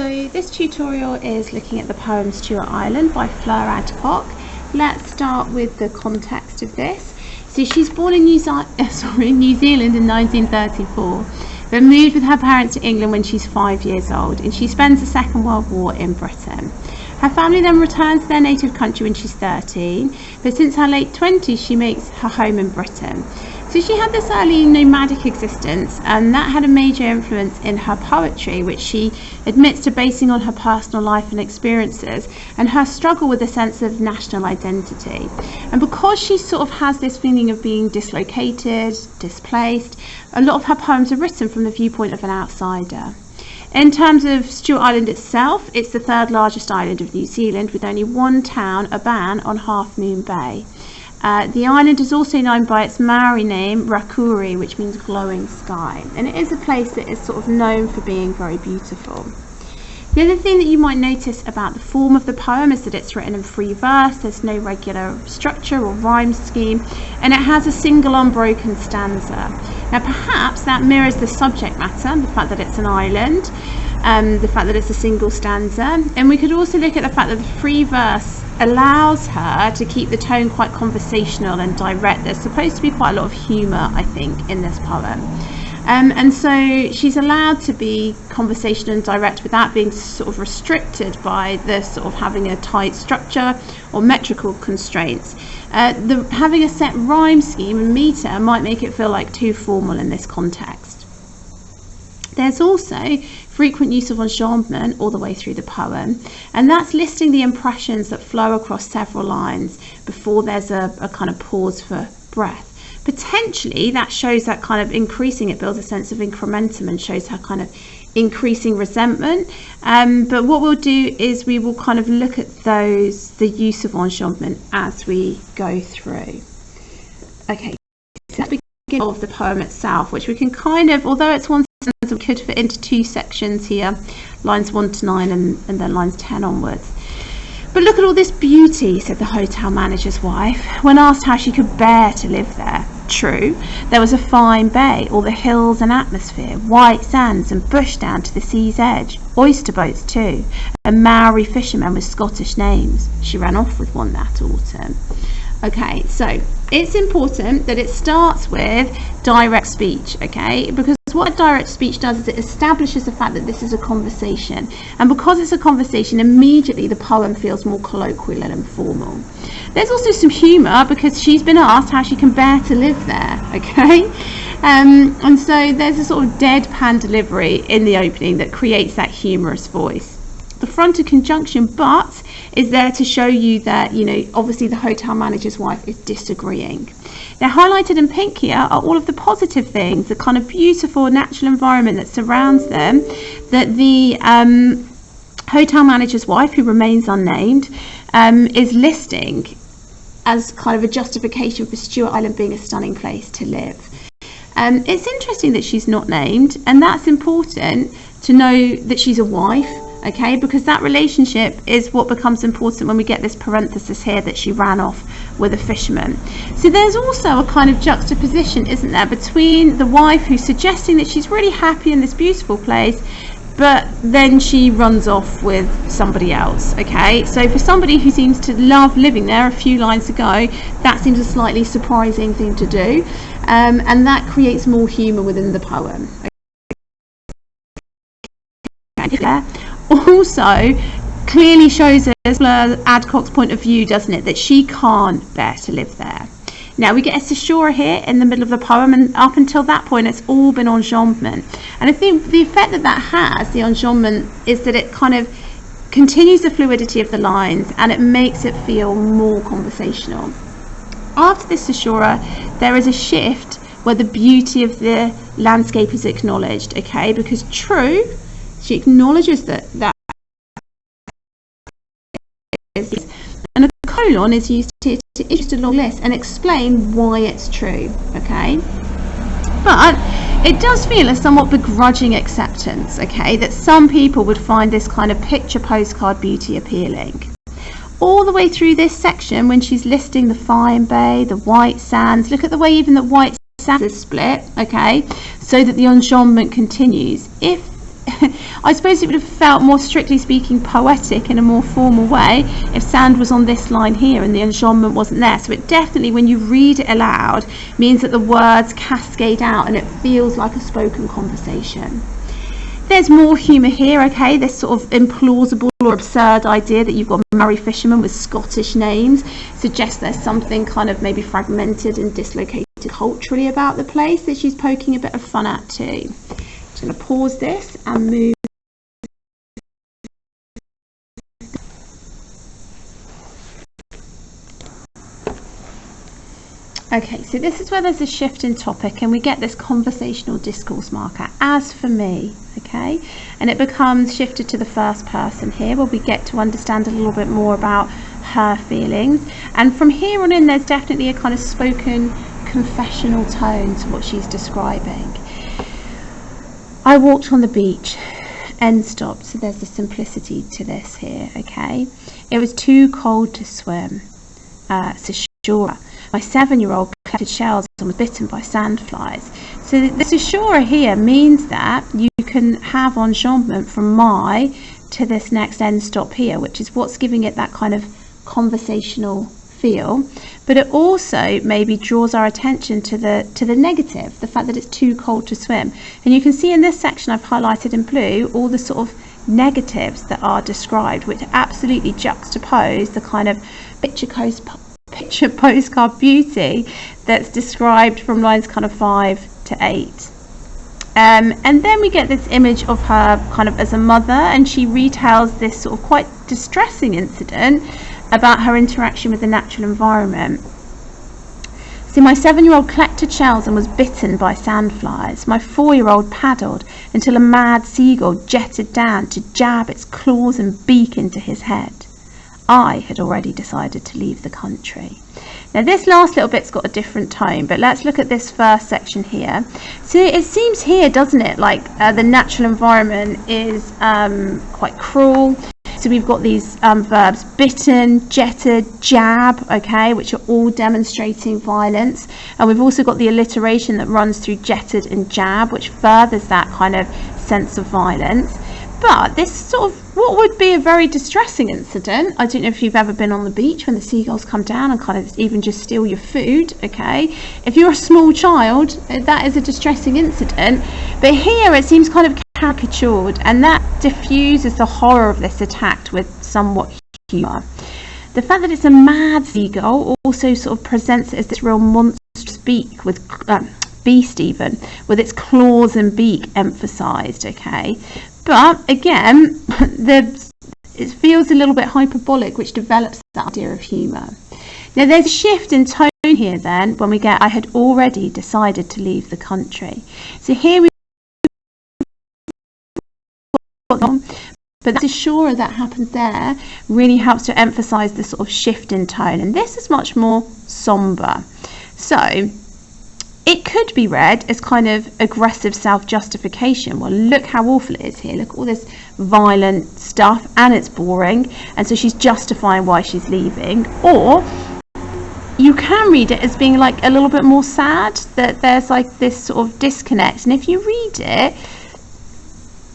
So this tutorial is looking at the poem Stewart Island by Adcock. Let's start with the context of this. So she's born in New Zealand in 1934, but moved with her parents to England when she's 5 years old, and she spends the Second World War in Britain. Her family then returns to their native country when she's 13, but since her late 20s she makes her home in Britain. So she had this early nomadic existence, and that had a major influence in her poetry, which she admits to basing on her personal life and experiences and her struggle with a sense of national identity. And because she sort of has this feeling of being dislocated, displaced, a lot of her poems are written from the viewpoint of an outsider. In terms of Stewart Island itself, it's the third largest island of New Zealand, with only one town, Aban, on Half Moon Bay. The island is also known by its Maori name, Rakuri, which means glowing sky, and it is a place that is sort of known for being very beautiful. The other thing that you might notice about the form of the poem is that it's written in free verse. There's no regular structure or rhyme scheme, and it has a single unbroken stanza. Now perhaps that mirrors the subject matter, the fact that it's an island, the fact that it's a single stanza, and we could also look at the fact that the free verse allows her to keep the tone quite conversational and direct. There's supposed to be quite a lot of humour, I think, in this poem. And so she's allowed to be conversational and direct without being sort of restricted by the sort of having a tight structure or metrical constraints. Having a set rhyme scheme and metre might make it feel like too formal in this context. There's also frequent use of enjambment all the way through the poem, and that's listing the impressions that flow across several lines before there's a kind of pause for breath. Potentially that shows that kind of increasing, it builds a sense of incrementum and shows her kind of increasing resentment. But what we'll do is we will kind of look at the use of enjambment as we go through. Okay, so let's begin with the poem itself, which we can kind of, although it's one sentence, we could fit into two sections here, lines 1 to 9 and then lines 10 onwards. But look at all this beauty, said the hotel manager's wife, when asked how she could bear to live there. True, there was a fine bay, all the hills and atmosphere, white sands and bush down to the sea's edge, oyster boats too, and Maori fishermen with Scottish names. She ran off with one that autumn. Okay, so it's important that it starts with direct speech, okay, because what a direct speech does is it establishes the fact that this is a conversation, and because it's a conversation, immediately the poem feels more colloquial and informal. There's also some humour because she's been asked how she can bear to live there, okay, and so there's a sort of deadpan delivery in the opening that creates that humorous voice. The fronted conjunction but is there to show you that, you know, obviously the hotel manager's wife is disagreeing. Now highlighted in pink here are all of the positive things, the kind of beautiful natural environment that surrounds them, that the hotel manager's wife, who remains unnamed, is listing as kind of a justification for Stewart Island being a stunning place to live. It's interesting that she's not named, and that's important to know that she's a wife, okay, because that relationship is what becomes important when we get this parenthesis here that she ran off with a fisherman. So there's also a kind of juxtaposition, isn't there, between the wife who's suggesting that she's really happy in this beautiful place, but then she runs off with somebody else, okay? So for somebody who seems to love living there a few lines ago, that seems a slightly surprising thing to do, and that creates more humour within the poem. Okay. Also clearly shows us Adcock's point of view, doesn't it, that she can't bear to live there. Now we get a caesura here in the middle of the poem, and up until that point it's all been enjambment, and I think the effect that has, the enjambment, is that it kind of continues the fluidity of the lines and it makes it feel more conversational. After this caesura there is a shift where the beauty of the landscape is acknowledged, okay, because true, she acknowledges that is, and a colon is used here to introduce a long list and explain why it's true, okay? But it does feel a somewhat begrudging acceptance, okay, that some people would find this kind of picture postcard beauty appealing. All the way through this section, when she's listing the fine bay, the white sands, look at the way even the white sands is split, okay, so that the enjambment continues. If I suppose it would have felt more strictly speaking poetic in a more formal way if sand was on this line here and the enjambment wasn't there. So it definitely, when you read it aloud, means that the words cascade out and it feels like a spoken conversation. There's more humour here, okay, this sort of implausible or absurd idea that you've got Murray fishermen with Scottish names suggests there's something kind of maybe fragmented and dislocated culturally about the place that she's poking a bit of fun at too. I'm going to pause this and move. Okay, so this is where there's a shift in topic and we get this conversational discourse marker, as for me, okay? And it becomes shifted to the first person here, where we get to understand a little bit more about her feelings. And from here on in, there's definitely a kind of spoken confessional tone to what she's describing. I walked on the beach, end stop, so there's a simplicity to this here, okay? It was too cold to swim, Sashura. My 7-year-old collected shells and was bitten by sandflies. So the Sashura here means that you can have enjambment from my to this next end stop here, which is what's giving it that kind of conversational feel. But it also maybe draws our attention to the negative, the fact that it's too cold to swim. And you can see in this section I've highlighted in blue all the sort of negatives that are described, which absolutely juxtapose the kind of picture postcard beauty that's described from lines kind of 5 to 8. And then we get this image of her kind of as a mother, and she retells this sort of quite distressing incident about her interaction with the natural environment. So my 7-year-old collected shells and was bitten by sandflies. My 4-year-old paddled until a mad seagull jetted down to jab its claws and beak into his head. I had already decided to leave the country. Now this last little bit's got a different tone, but let's look at this first section here. So it seems here, doesn't it, like the natural environment is quite cruel. So we've got these verbs bitten, jetted, jab, okay, which are all demonstrating violence. And we've also got the alliteration that runs through jetted and jab, which furthers that kind of sense of violence. But this sort of what would be a very distressing incident. I don't know if you've ever been on the beach when the seagulls come down and kind of even just steal your food, okay? If you're a small child, that is a distressing incident. But here it seems kind of caricatured, and that diffuses the horror of this attack with somewhat humour. The fact that it's a mad seagull also sort of presents it as this real monstrous beak with beast even, with its claws and beak emphasised, okay? But again, it feels a little bit hyperbolic, which develops that idea of humour. Now there's a shift in tone here then when we get I had already decided to leave the country. So here we but the Sashura that happens there really helps to emphasise the sort of shift in tone, and this is much more sombre. So it could be read as kind of aggressive self-justification. Well, look how awful it is here. Look at all this violent stuff and it's boring. And so she's justifying why she's leaving. Or you can read it as being like a little bit more sad, that there's like this sort of disconnect. And if you read it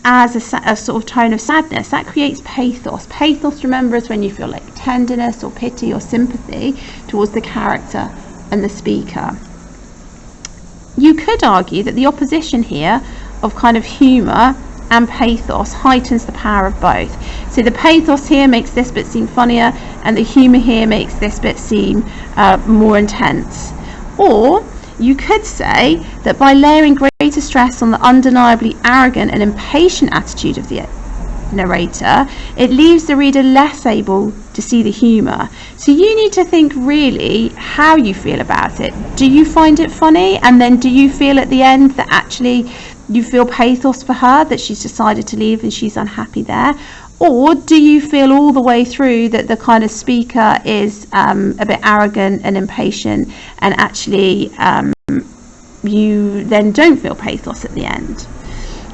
as a sort of tone of sadness, that creates pathos. Pathos, remember, is when you feel like tenderness or pity or sympathy towards the character and the speaker. You could argue that the opposition here of kind of humour and pathos heightens the power of both. So the pathos here makes this bit seem funnier, and the humour here makes this bit seem more intense. Or you could say that by layering greater stress on the undeniably arrogant and impatient attitude of the narrator, it leaves the reader less able to see the humour. So you need to think really how you feel about it. Do you find it funny, and then do you feel at the end that actually you feel pathos for her, that she's decided to leave and she's unhappy there? Or do you feel all the way through that the kind of speaker is a bit arrogant and impatient, and actually you then don't feel pathos at the end?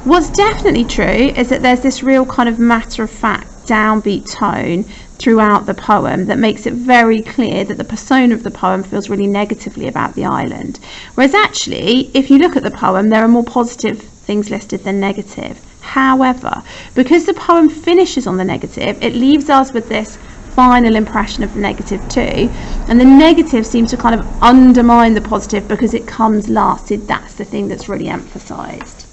What's definitely true is that there's this real kind of matter-of-fact downbeat tone throughout the poem that makes it very clear that the persona of the poem feels really negatively about the island. Whereas actually, if you look at the poem, there are more positive things things listed than negative. However, because the poem finishes on the negative, it leaves us with this final impression of the negative too, and the negative seems to kind of undermine the positive because it comes last. So that's the thing that's really emphasized.